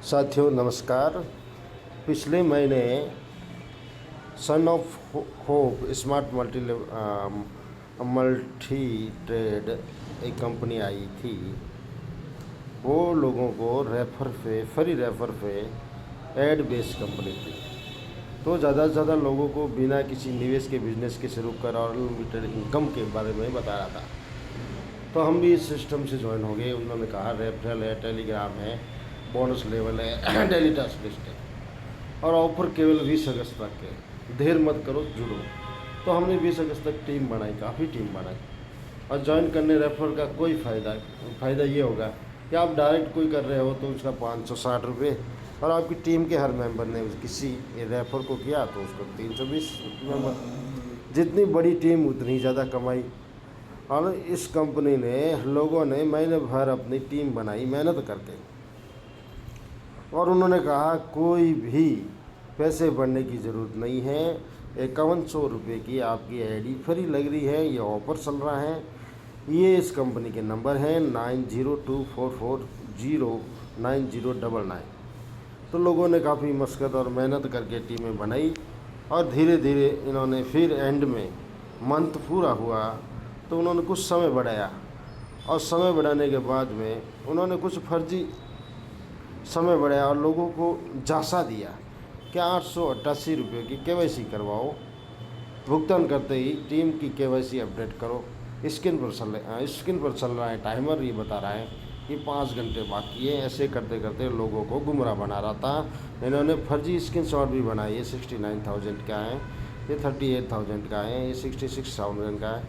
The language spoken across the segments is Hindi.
साथियों नमस्कार। पिछले महीने son of hope smart multi trade एक कंपनी आई थी। वो लोगों को फ्री रेफर पे एड बेस्ड कंपनी थी। तो ज़्यादा से ज़्यादा लोगों को बिना किसी निवेश के बिजनेस के शुरू कर और अनलिमिटेड इनकम के बारे में बता रहा था। तो हम भी इस सिस्टम से ज्वाइन हो गए। उन्होंने कहा रेफरल है, टेलीग्राम है, बोनस लेवल है, डेली टास्क लिस्ट है और ऑफर केवल 20 अगस्त तक है। देर मत करो, जुड़ो। तो हमने 20 अगस्त तक टीम बनाई, काफ़ी टीम बनाई। और ज्वाइन करने रेफर का कोई फ़ायदा ये होगा कि आप डायरेक्ट कोई कर रहे हो तो उसका 560 रुपये, और आपकी टीम के हर मेंबर ने किसी रेफर को किया तो उसको 320 मेंबर। जितनी बड़ी टीम उतनी ज़्यादा कमाई। और इस कंपनी ने लोगों ने महीने भर अपनी टीम बनाई मेहनत करके, और उन्होंने कहा कोई भी पैसे भरने की ज़रूरत नहीं है। 5100 रुपये की आपकी आईडी फ्री लग रही है। ये ऑफ़र चल रहा है। ये इस कंपनी के नंबर हैं 9024409099। तो लोगों ने काफ़ी मशक्क़त और मेहनत करके टीमें बनाई, और धीरे धीरे इन्होंने फिर एंड में मंथ पूरा हुआ तो उन्होंने कुछ समय बढ़ाया, और समय बढ़ाने के बाद में उन्होंने कुछ फर्जी समय बढ़ाया और लोगों को झांसा दिया कि 888 रुपये की केवाईसी करवाओ, भुगतान करते ही टीम की केवाईसी अपडेट करो। स्क्रीन पर चल रहा है टाइमर, ये बता रहा है कि 5 घंटे बाकी है। ऐसे करते करते लोगों को गुमराह बना रहा था। इन्होंने फर्जी स्क्रीनशॉट भी बनाए। ये 69,000 का है, ये 38,000 का है, ये 66,000 का है।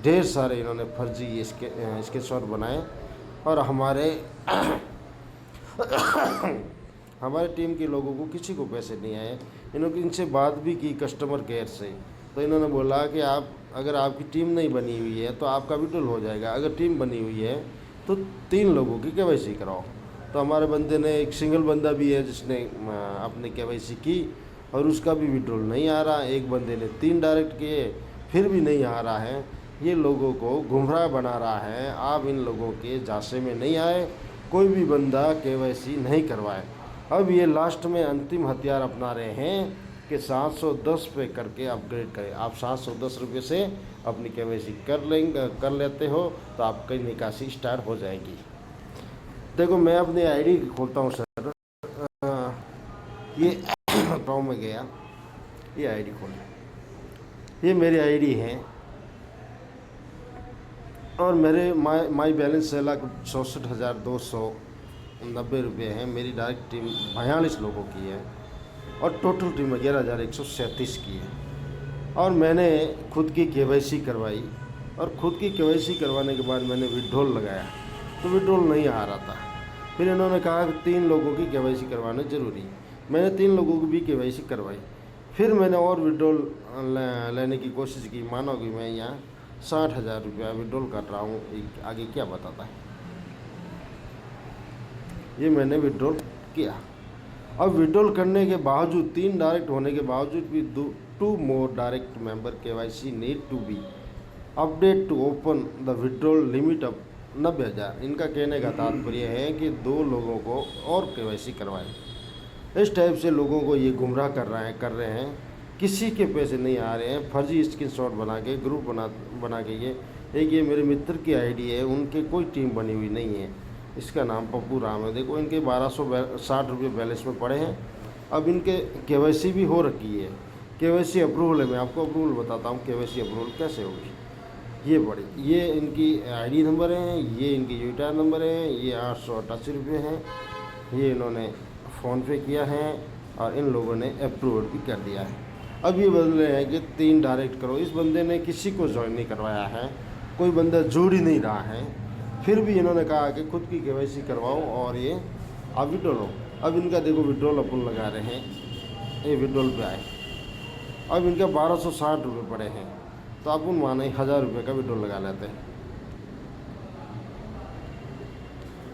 ढेर सारे इन्होंने फर्जी स्क्रीनशॉट बनाए, और हमारे टीम के लोगों को किसी को पैसे नहीं आए। इन्होंने इनसे बात भी की कस्टमर केयर से, तो इन्होंने बोला कि अगर आपकी टीम नहीं बनी हुई है तो आपका विड्रॉल हो जाएगा। अगर टीम बनी हुई है तो 3 लोगों की केवाईसी कराओ। तो हमारे बंदे ने, एक सिंगल बंदा भी है जिसने अपनी केवाईसी की और उसका भी विड्रॉल नहीं आ रहा। एक बंदे ने 3 डायरेक्ट किए, फिर भी नहीं आ रहा है। ये लोगों को गुमराह बना रहा है। आप इन लोगों के झांसे में नहीं आए, कोई भी बंदा केवाईसी नहीं करवाए। अब ये लास्ट में अंतिम हथियार अपना रहे हैं कि 710 पे करके अपग्रेड करें। आप 710 रुपये से अपनी केवाईसी कर लेते हो तो आपकी निकासी स्टार्ट हो जाएगी। देखो मैं अपनी आईडी खोलता हूँ सर। ये क्रोम में गया, ये आईडी खोली, ये मेरी आईडी है, और मेरे माई बैलेंस 6,64,290 रुपये हैं। मेरी डायरेक्ट टीम 42 लोगों की है, और टोटल टीम 11,137 की है। और मैंने खुद की केवाईसी करवाई, और खुद की केवाईसी करवाने के बाद मैंने विड्रॉल लगाया तो विड्रॉल नहीं आ रहा था। फिर इन्होंने कहा कि 3 लोगों की केवाईसी करवाना ज़रूरी। मैंने 3 लोगों की भी केवाईसी करवाई। फिर मैंने और विड्रॉल लेने की कोशिश की। मानो कि मैं यहाँ 60,000 रुपया विड्रॉल कर रहा हूँ, आगे क्या बताता है। ये मैंने विड्रॉल किया। अब विड्रॉल करने के बावजूद, 3 डायरेक्ट होने के बावजूद भी 2 more direct member KYC need to be update to open the withdrawal limit of 90,000। इनका कहने का तात्पर्य है कि 2 लोगों को और केवाईसी करवाएं। इस टाइप से लोगों को ये गुमराह कर रहे हैं। किसी के पैसे नहीं आ रहे हैं। फर्जी स्क्रीनशॉट बना के ग्रुप बना के ये मेरे मित्र की आईडी है, उनके कोई टीम बनी हुई नहीं है। इसका नाम पप्पू राम है। देखो इनके 1260 रुपये बैलेंस में पड़े हैं। अब इनके केवाईसी भी हो रखी है। केवाईसी अप्रूवल है। मैं आपको अप्रूवल बताता हूँ केवाईसी अप्रूवल कैसे होगी। ये इनकी आईडी नंबर है, ये इनकी यूटीआर नंबर है, ये 888 रुपये हैं। ये इन्होंने फ़ोनपे किया है, और इन लोगों ने अप्रूवल भी कर दिया है। अब ये बोल रहे हैं कि 3 डायरेक्ट करो। इस बंदे ने किसी को ज्वाइन नहीं करवाया है, कोई बंदा जुड़ ही नहीं रहा है। फिर भी इन्होंने कहा कि खुद की केवाईसी करवाओ और ये आप विड्रॉल हो। अब इनका देखो विड्रॉल अपन लगा रहे हैं, ये विड्रॉल पे आए। अब इनका 1260 रुपये पड़े हैं, तो अपन माने 1,000 रुपये का विड्रॉल लगा लेते हैं।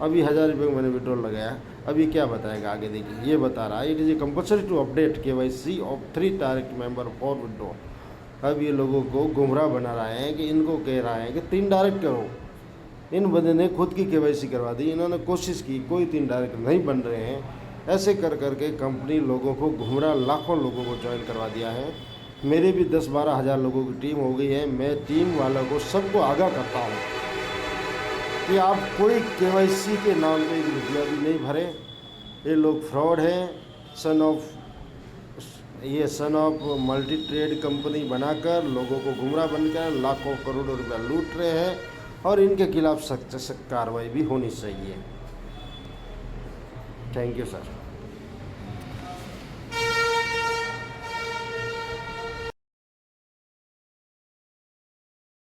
अभी 1,000 रुपये का मैंने विड्रॉल लगाया। अब ये क्या बताएगा आगे, देखिए। ये बता रहा है it is compulsory to update KYC of 3 direct member for withdrawal. अब ये लोगों को गुमराह बना रहा है कि इनको कह रहा है कि 3 डायरेक्ट करो। इन बंदे ने खुद की केवाईसी करवा दी। इन्होंने कोशिश की, कोई 3 डायरेक्ट नहीं बन रहे हैं। ऐसे कर करके कंपनी लोगों को गुमराह, लाखों लोगों को ज्वाइन करवा दिया है। मेरे भी 10-12 हज़ार लोगों की टीम हो गई है। मैं टीम वालों को सबको आगाह करता हूँ कि आप कोई केवाईसी के नाम पे एक रुपया भी नहीं भरें। ये लोग फ्रॉड हैं। Son of multi trade company बनाकर लोगों को गुमराह बनकर लाखों करोड़ों रुपया लूट रहे हैं और इनके खिलाफ सख्त से सख्त कार्रवाई भी होनी चाहिए। Thank you sir.